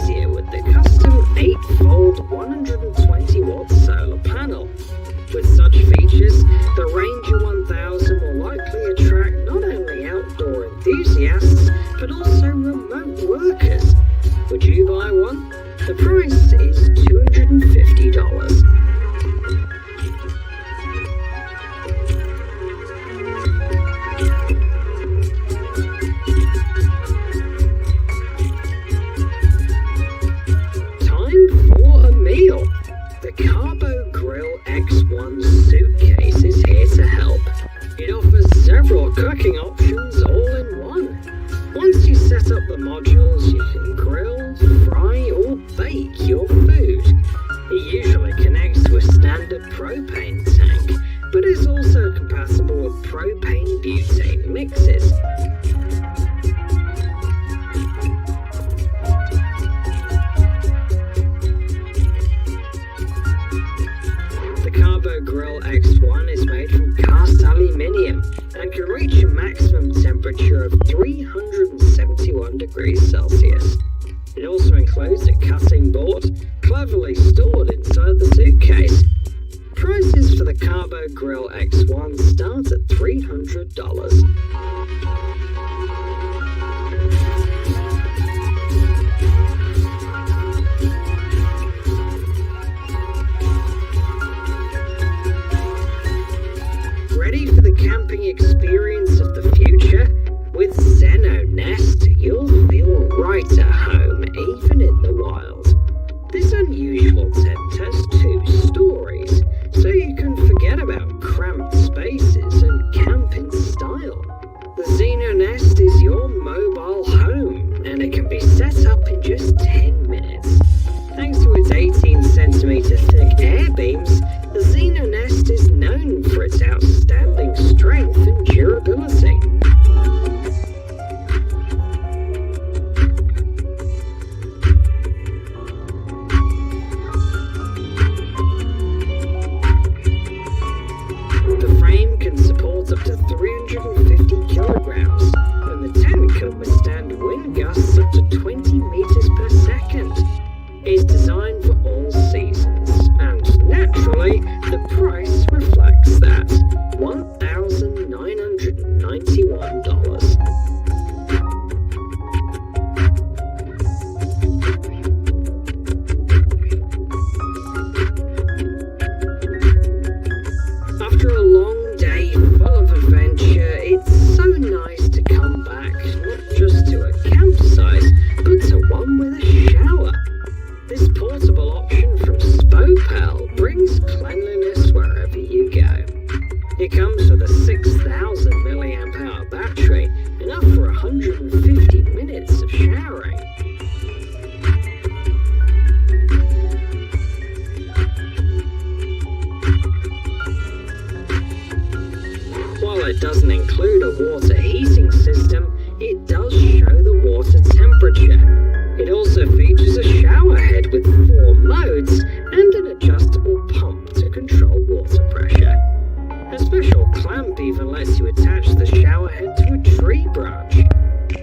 easier with the custom 8-fold 120-watt solar panel. With such features, the Ranger 1000 will likely attract not only outdoor enthusiasts, but also remote workers. Would you buy one? The price is $250. The Karbo Grill X1 suitcase is here to help. It offers several cooking options all in one. Once you set up the modules, you can grill, fry or bake your food. It usually connects to a standard propane tank, but is also compatible with propane-butane mixes. Karbo Grill X1 is made from cast aluminium and can reach a maximum temperature of 371 degrees Celsius. It also includes a cutting board, cleverly stored inside the suitcase. Prices for the Karbo Grill X1 start at $300. Ready for the camping experience of the future? With XenoNest, you'll feel right at home, even in the wild. This unusual tent has 2 stories, so you can forget about cramped spaces and camp in style. The XenoNest is your mobile home, and it can be set up in just 10 minutes. Thanks to its 18cm thick air beams, the XenoNest is known for its outstanding strength and durability. The frame can support up to 350 kilograms, and the tent can withstand wind gusts up to 20 meters per second. It's designed for all seasons, and naturally, the price reflects that. $1,991. After a long day full of adventure, it's so nice to come back, not just to a campsite, but to one with a shower. This portable option from Spopal brings cleanliness wherever you go. It comes with a 6,000 mAh battery, enough for 150 minutes of showering. While it doesn't include a water heating system, it does show the water temperature. It also features a shower head with 4 modes and an adjustable pump to control water pressure. A special clamp even lets you attach the shower head to a tree branch.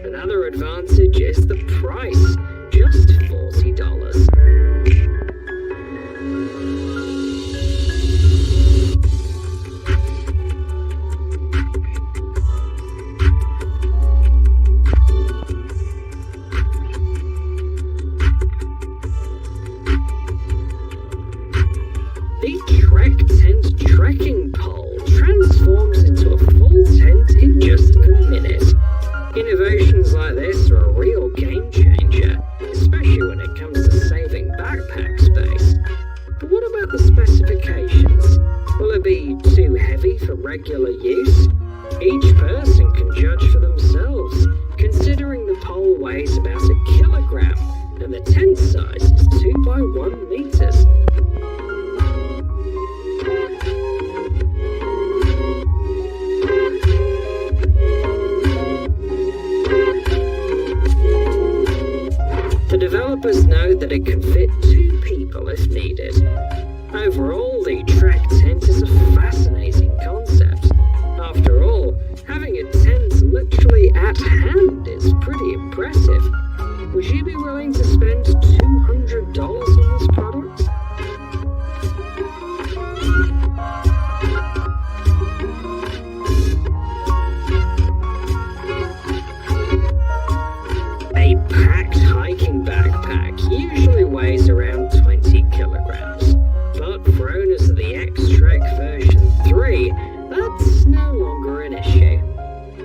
Another advantage is the price, just $40. The Trek Tent trekking pole transforms into a full tent in just a minute. Innovations like this are a real game changer, especially when it comes to saving backpack space. But what about the specifications? Will it be too heavy for regular use? Each person can judge for themselves, considering the pole weighs about 1 kilogram and the tent size is 2 by 1 meters. The developers know that it can fit 2 people if needed. Overall, the Trek tent is a fascinating concept. After all, having a tent literally at hand is pretty impressive. Would you be willing to spend $200 on this product? A packed hiking backpack usually weighs around 20 kilograms, but thrown as the X-Trek version 3, that's no longer an issue.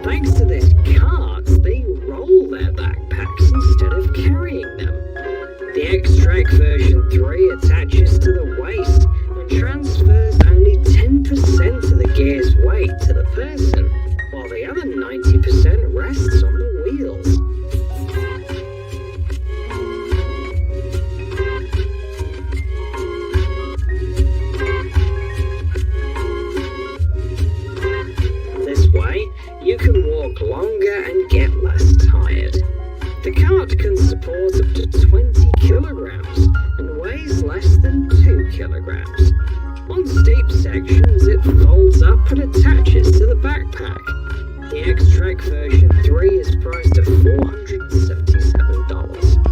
Thanks to this cart, they roll their backpacks instead of carrying them. The X-Trek version 3 attaches to the waist and transfers only 10% of the gear's weight to the person, while the other 90% rests on the wheels. You can walk longer and get less tired. The cart can support up to 20 kilograms and weighs less than 2 kilograms. On steep sections, it folds up and attaches to the backpack. The X-Trek version 3 is priced at $477.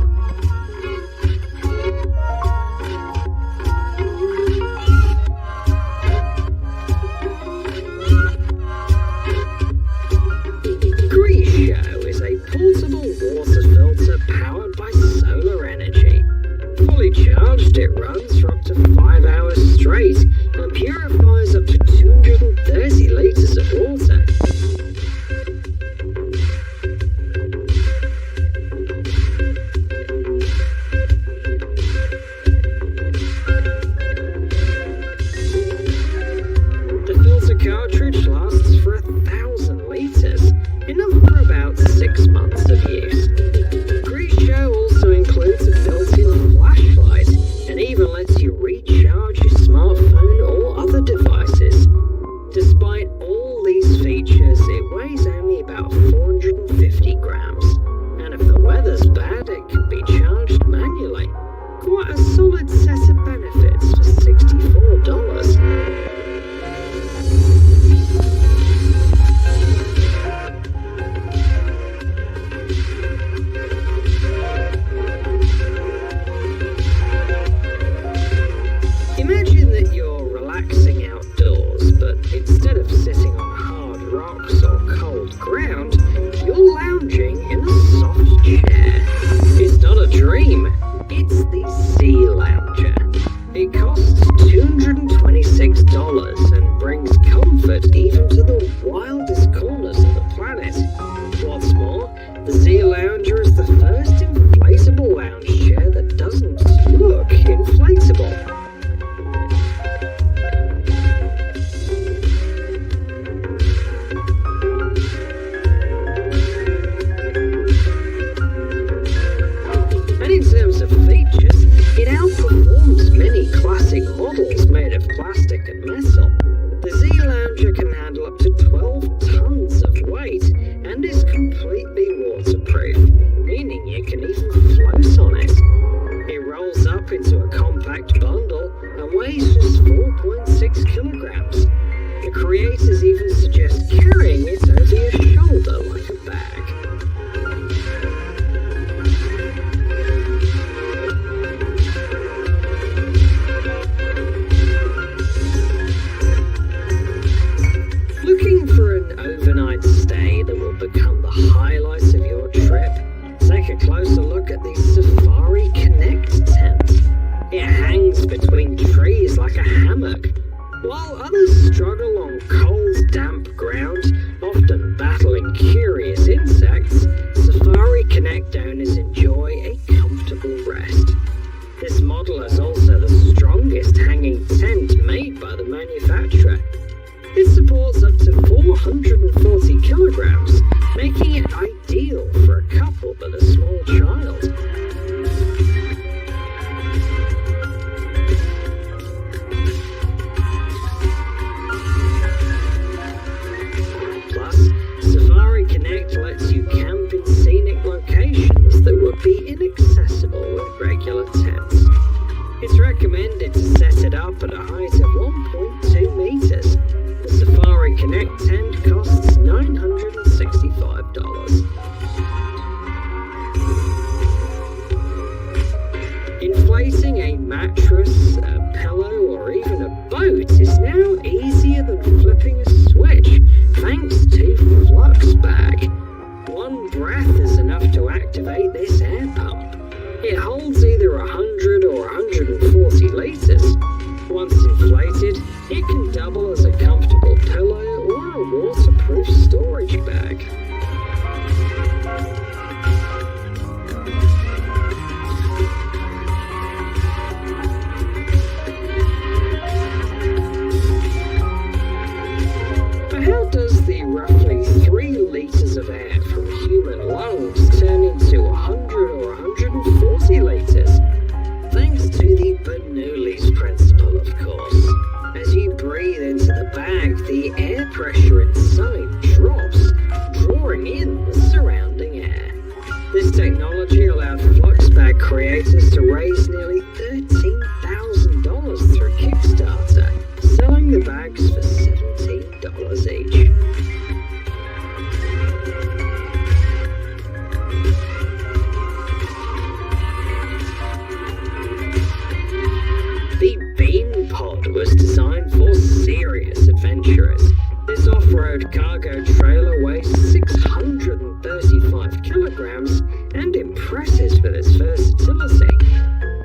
Greeshow is a portable water filter powered by solar energy. Fully charged, it runs for up to 5 hours straight and purifies up to 230 litres of water. The filter cartridge lasts for 1,000 litres, enough for about 6 months of use. Greeshow also includes a built-in flashlight and even lets you recharge your smartphone or other devices. Despite all these features, it weighs only about 450 grams, and if the weather's bad, it can be charged manually. Quite a solid set of benefits for $64. Imagine that you're relaxing outdoors, but instead of sitting on hard rocks or cold ground, you're lounging in a soft chair. It's not a dream, it's the Sea Lounger. It costs $226 and brings comfort even to the wildest corners of the planet. What's more, the Sea Lounger is the first inflatable lounge chair that doesn't look inflatable. And in terms of features, it outperforms many classic models made of plastic and metal. The Sea Lounger can handle up to 12 tons of weight and is completely waterproof, meaning you can even float on it. It rolls up into a compact bundle and weighs just 4.6 kilograms. The creators even suggest carrying it over your shoulder like a bag. Looking for an overnight stay that will become the highlight of your trip? Take a closer look at the Safari Connect tent. It hangs between trees like a hammock. While others struggle on cold, damp ground, often battling curious insects, Safari Connect owners enjoy a comfortable rest. This model is also the strongest hanging tent made by the manufacturer. It supports up to 440 kilograms, making it ideal for a couple with a small child. Plus, Safari Connect lets you camp in scenic locations that would be inaccessible with regular tents. It's recommended to set it up at a height of 1.2 meters. The Safari Connect tent costs $965. Inflating a mattress, a pillow, or even a boat is now easier than flipping a switch, thanks to FLUXBAG. One breath is enough to activate this air pump. It holds either 100 or 140 litres. Once inflated, it can double as a comfortable pillow or a waterproof storage bag. But how does the roughly 3 litres of air from human lungs turn into 100 or 140 litres? Thanks to the BUNDL principle, of course. As you breathe into the bag, the air pressure inside drops, drawing in the surrounding air. This technology allowed FLUXBAG creators to raise nearly $13,000 through Kickstarter, selling the bags for $17 each. The Beam Pod was designed for serious adventurers. This off-road cargo trailer weighs 635 kilograms and impresses with its versatility.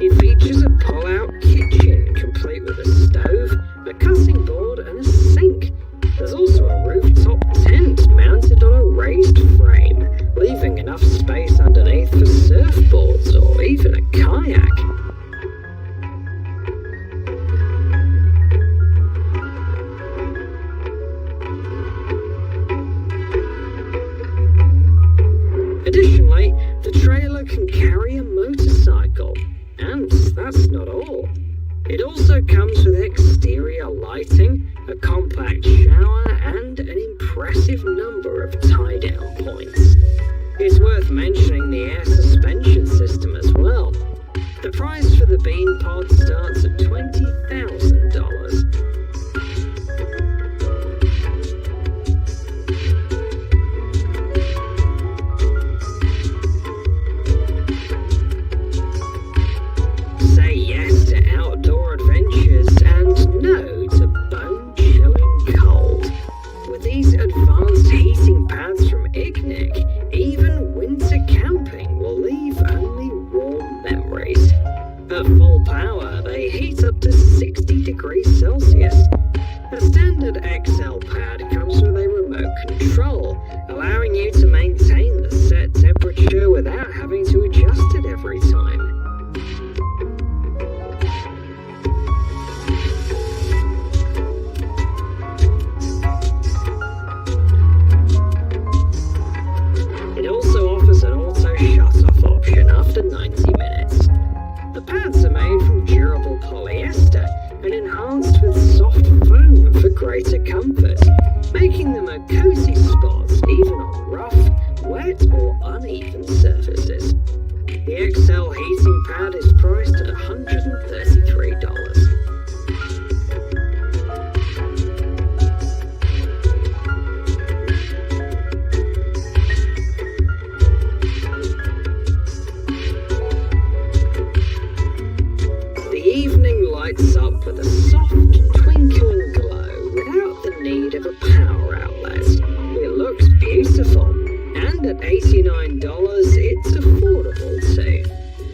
It features a pull-out kitchen complete with a stove, a cutting board and a sink. There's also a rooftop tent mounted on a raised frame, leaving enough space underneath for surfboards or even a kayak. Additionally, the trailer can carry a motorcycle, and that's not all. It also comes with exterior lighting, a compact shower, and an impressive number of tie-down points. It's worth mentioning the air suspension system as well. The price for the Beam Pod starts at $20,000. Say yes to outdoor adventures and no to bone-chilling cold. With these advanced heating pads from IGNIK, even winter camping will leave only warm memories. At full power, they heat up to 60 degrees Celsius. A standard XL pad comes with a remote control, allowing you to maintain the set temperature without having to adjust it every time. It also offers an auto shut-off option after 90 minutes. The pads are made from durable polyester and enhanced with soft foam for greater comfort, making them a cozy spot even on rough, wet or uneven surfaces. The XL heating pad is priced at $133. The evening lights up with a soft twinkling glow without the need of a power outlet. It looks beautiful, and at $89 it's affordable too.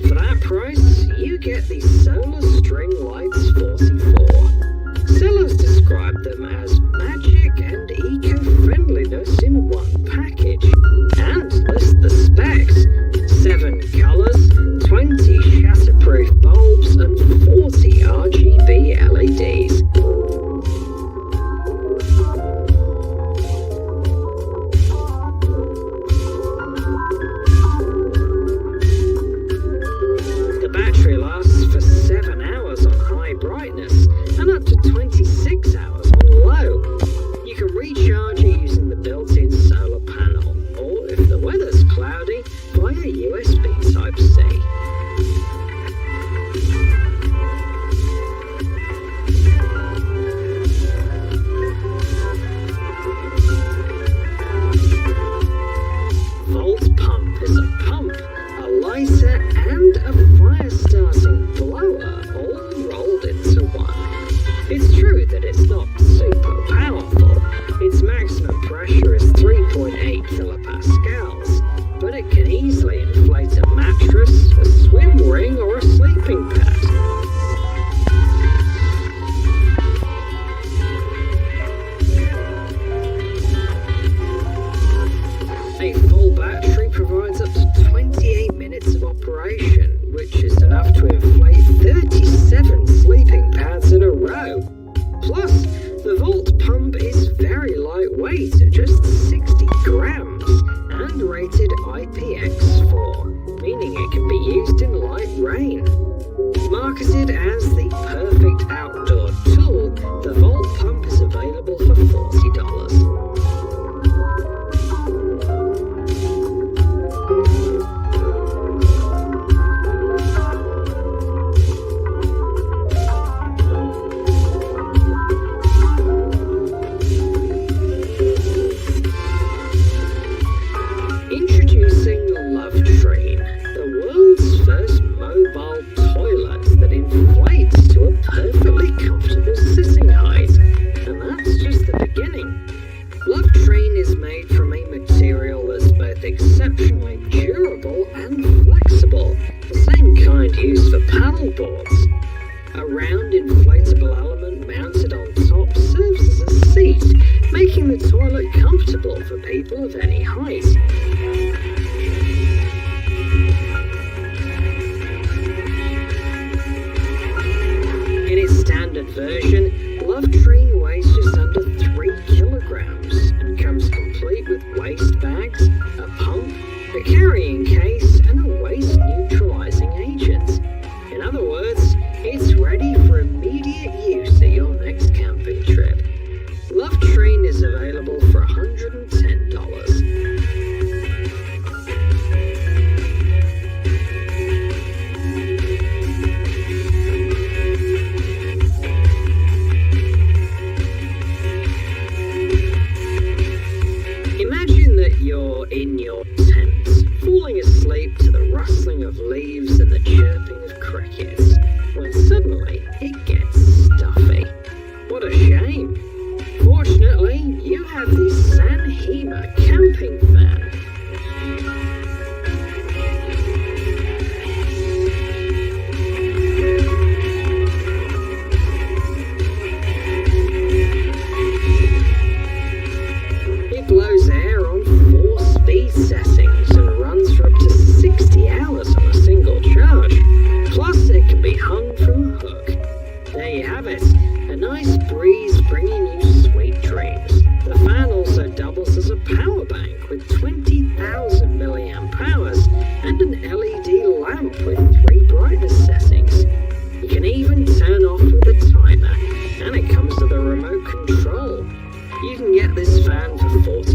For that price, you get the Solar String Lights 44. Sellers describe them as magic and eco-friendliness in one package, and list the specs: 7 colours, 20 shatterproof bulbs and 40 RGB LEDs. Marketed as the perfect outdoor tool, the Volt Pump is available for $40. Introducing LoveTrain, the world's first mobile toilet that inflates to a perfectly comfortable sitting height. And that's just the beginning. LoveTrain is made from a material that's both exceptionally durable and flexible, the same kind used for paddleboards. A round inflatable element mounted on top serves as a seat, making the toilet comfortable for people of any height. In its standard version, LoveTrain weighs just under 3 kilograms and comes complete with waste bags, a pump, a carrying case, and a waste neutralizing agent. In other words, it's ready for immediate use at your next camping trip. LoveTrain is available for $110. Imagine that you're in your tent, falling asleep to the rustling of leaves and the chirping of crickets, when suddenly it gets stuffy. What a shame. Fortunately, you have the SanHima Camping Fan. It blows air on 4 speed settings and runs for up to 60 hours on a single charge. Plus, it can be hung from a hook. There you have it, a nice breeze bringing you sweet dreams. The fan also doubles as a power bank with 20,000 milliamp hours and an LED lamp with 3 brightness settings. You can even turn off with a timer, and it comes with a remote control. You can get this fan for $46.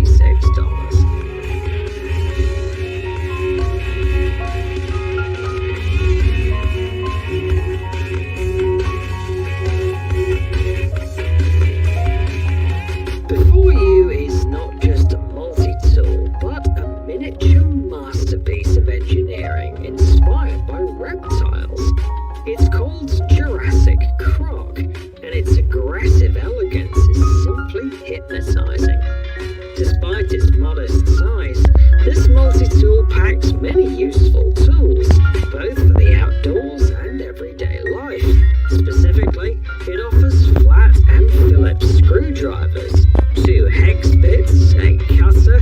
Before you is not just a multi-tool, but a miniature masterpiece of engineering inspired by reptiles. It's called Jurassic Croc, and its aggressive elegance is simply hypnotizing. Despite its modest size, this multi-tool packs many useful tools, both for the outdoors and everyday life. Specifically, it offers flat and Phillips screwdrivers, 2 hex bits, a cutter,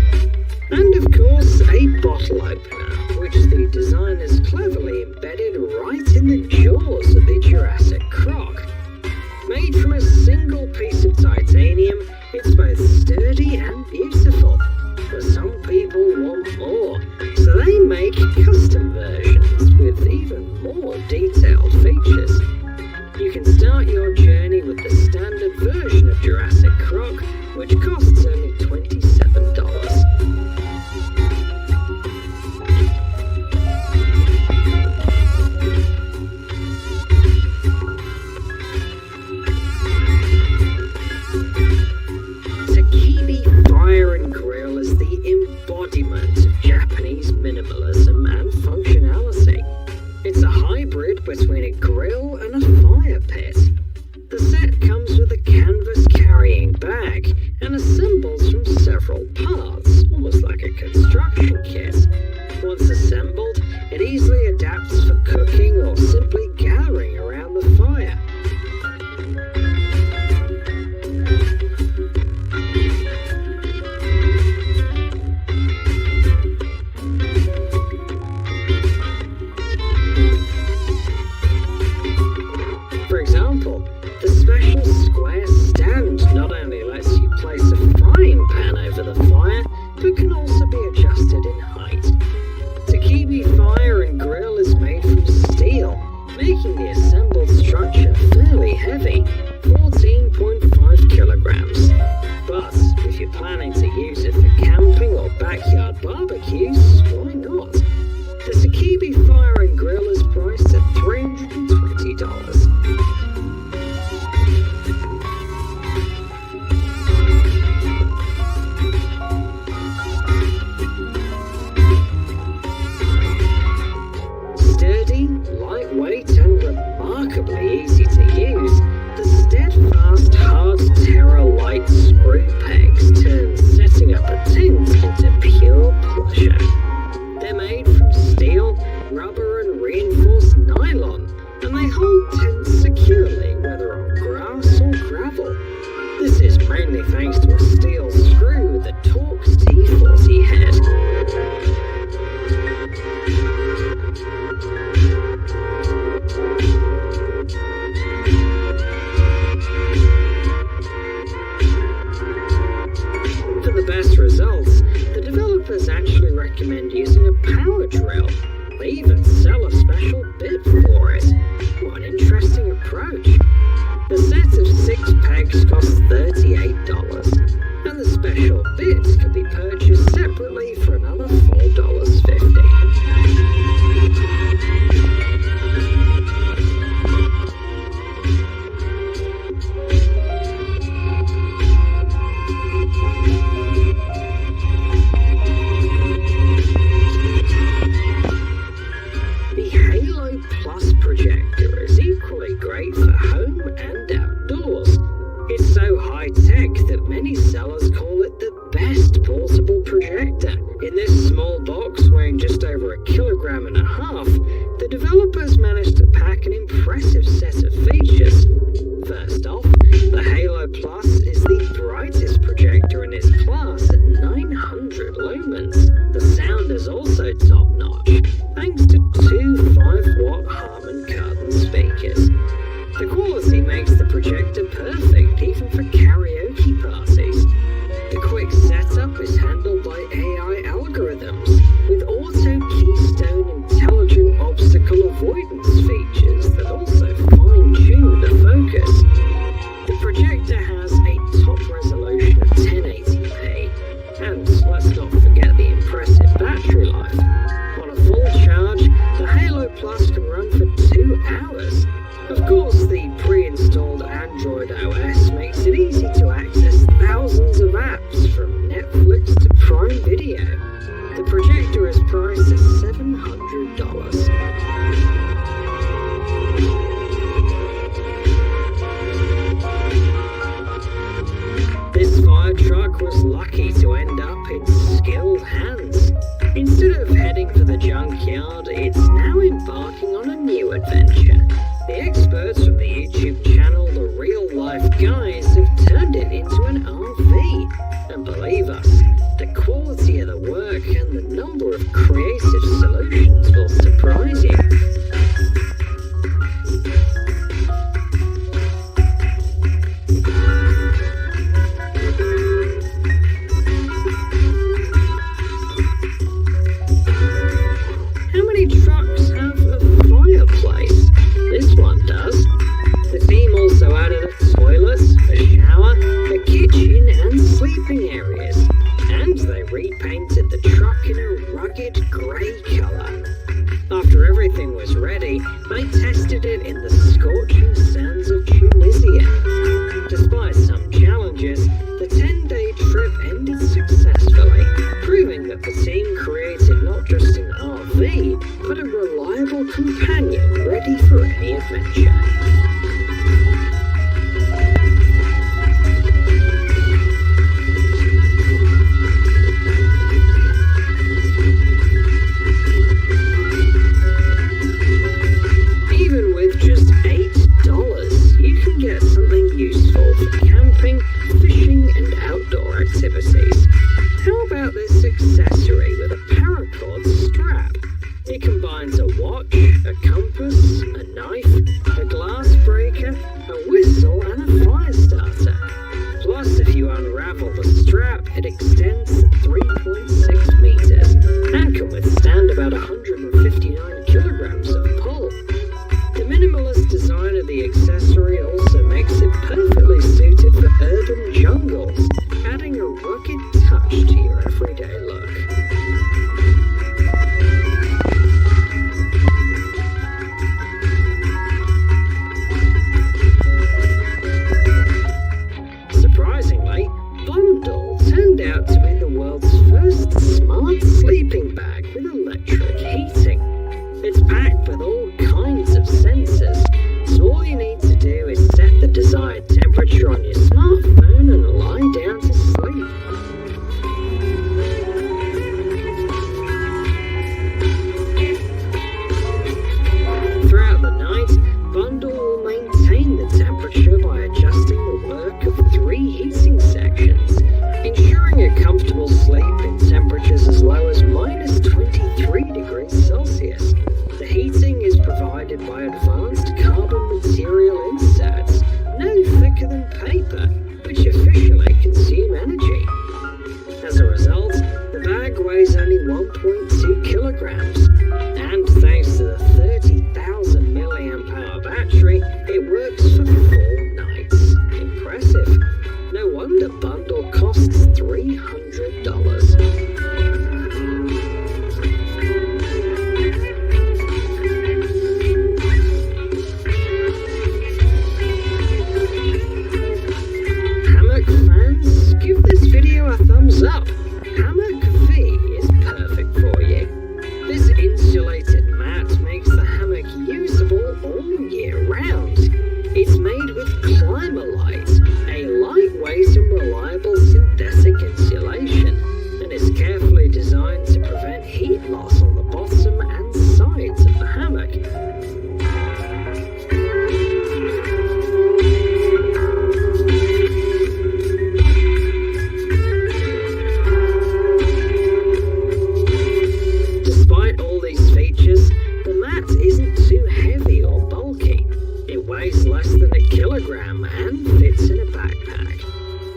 and of course a bottle opener, which the designers cleverly embedded right in the jaws of the Jurassic Croc. Made from a single piece of titanium, it's both sturdy and beautiful. But some people want more, so they make custom versions with even more detailed features. You can start your journey with the standard version of Jurassic Croc, which costs only $27. Takibi Fire and Grill is the embodiment of Japanese minimalism and functionality. It's a hybrid between a grill and a fire pit. The set comes with a canvas carrying bag and assembles from several parts, almost like a construction kit. Once assembled, it easily adapts for cooking or simply gathering around the fire. For example, remarkably easy to use, the STEADFAST Hard Terror Light screw pegs turn setting up a tent into pure pleasure. They're made from steel, rubber and reinforced nylon, and they hold tents securely whether on grass or gravel. This is mainly thanks to a steel screw with a Torx T40 head. For the best results, the developers actually recommend using a power drill. They even sell a special bit for it. What an interesting approach. The set of 6 pegs costs $38, and the special bits can be purchased separately for another $4.50. Projector is equally great for home and outdoors. It's so high-tech that many sellers call it the best portable projector. In this small box weighing just over 1.5 kilograms, the developers managed to pack an impressive set of features. First off, the Halo Plus is the brightest projector in its class at 900 lumens. The sound is also top-notch, thanks to 2 5-watt Harman Kardon speakers. The quality makes the projector perfect even for karaoke parties. The quick setup is handled by AI algorithms with auto keystone intelligent obstacle avoidance features that also fine-tune the focus. The projector has a top resolution of 1080p, and let's not forget the impressive battery life. On a full charge, the Halo Plus can run for 2 hours. Of course, the pre-installed Android OS makes it easy to access thousands of apps from Netflix to Prime Video. The projector is priced at $700. This fire truck was lucky to end up in skilled hands. Instead of heading for the junkyard, it's now embarking on a new adventure. The experts from the YouTube channel The Real Life Guys have turned it into an RV. And believe us, the quality of the work and the number of creative solutions will surprise you. How many trucks have a fireplace? This one does. The team also added a toilet, a shower, a kitchen and sleeping areas. And they repainted the truck in a rugged grey colour. After everything was ready, they tested it in the scorching sands of Tunisia. Despite some challenges, the 10-day trip ended successfully, proving that the team created not just an RV, but a reliable companion ready for any adventure. Even with just $8, you can get something useful for camping, fishing and outdoor activities. How about this accessory with a paracord strap? It combines a watch, a compass, a knife, a glass breaker, a whistle and a fire starter. Plus, if you unravel the strap, it extends to 3.6 meters and can withstand about 159 kilograms of pull. The minimalist design of the accessory also makes it perfectly suited for urban jungles, adding a rugged touch to your everyday look. Surprisingly, BUNDL turned out to be the world's first smart sleeping bag with electric heating. It's packed with all kinds of sensors, so kilograms. And thanks to the 30,000 mAh battery, it works for 4 nights. Impressive. No wonder bundle costs $300. Hammock fans, give this video a thumbs up. Hammock V is perfect for you. This insulated mat makes the hammock usable all year round. It's made with Climalite, a lightweight and reliable synthetic insulation, and is carefully designed to prevent heat loss on the bottom and sides of the hammock. Despite all these features, the mat isn't too heavy or bulky. It weighs less than a kilogram and fits in a backpack.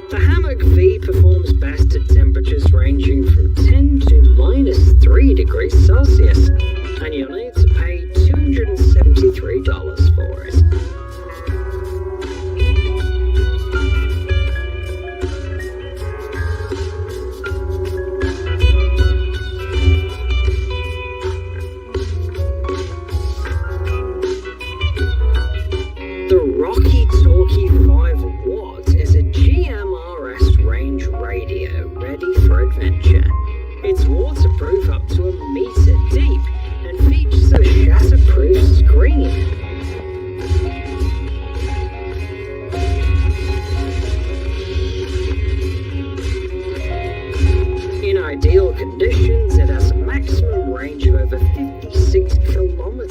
The Hammock V performs best at temperatures ranging from 10 to -3 degrees Celsius, and you'll need to pay $273 for it. The Rocky Talkie 5W is a GMRS range radio ready for adventure. It's waterproof up to 1 meter deep and features a shatterproof screen. In ideal conditions, it has a maximum range of over 56 kilometers.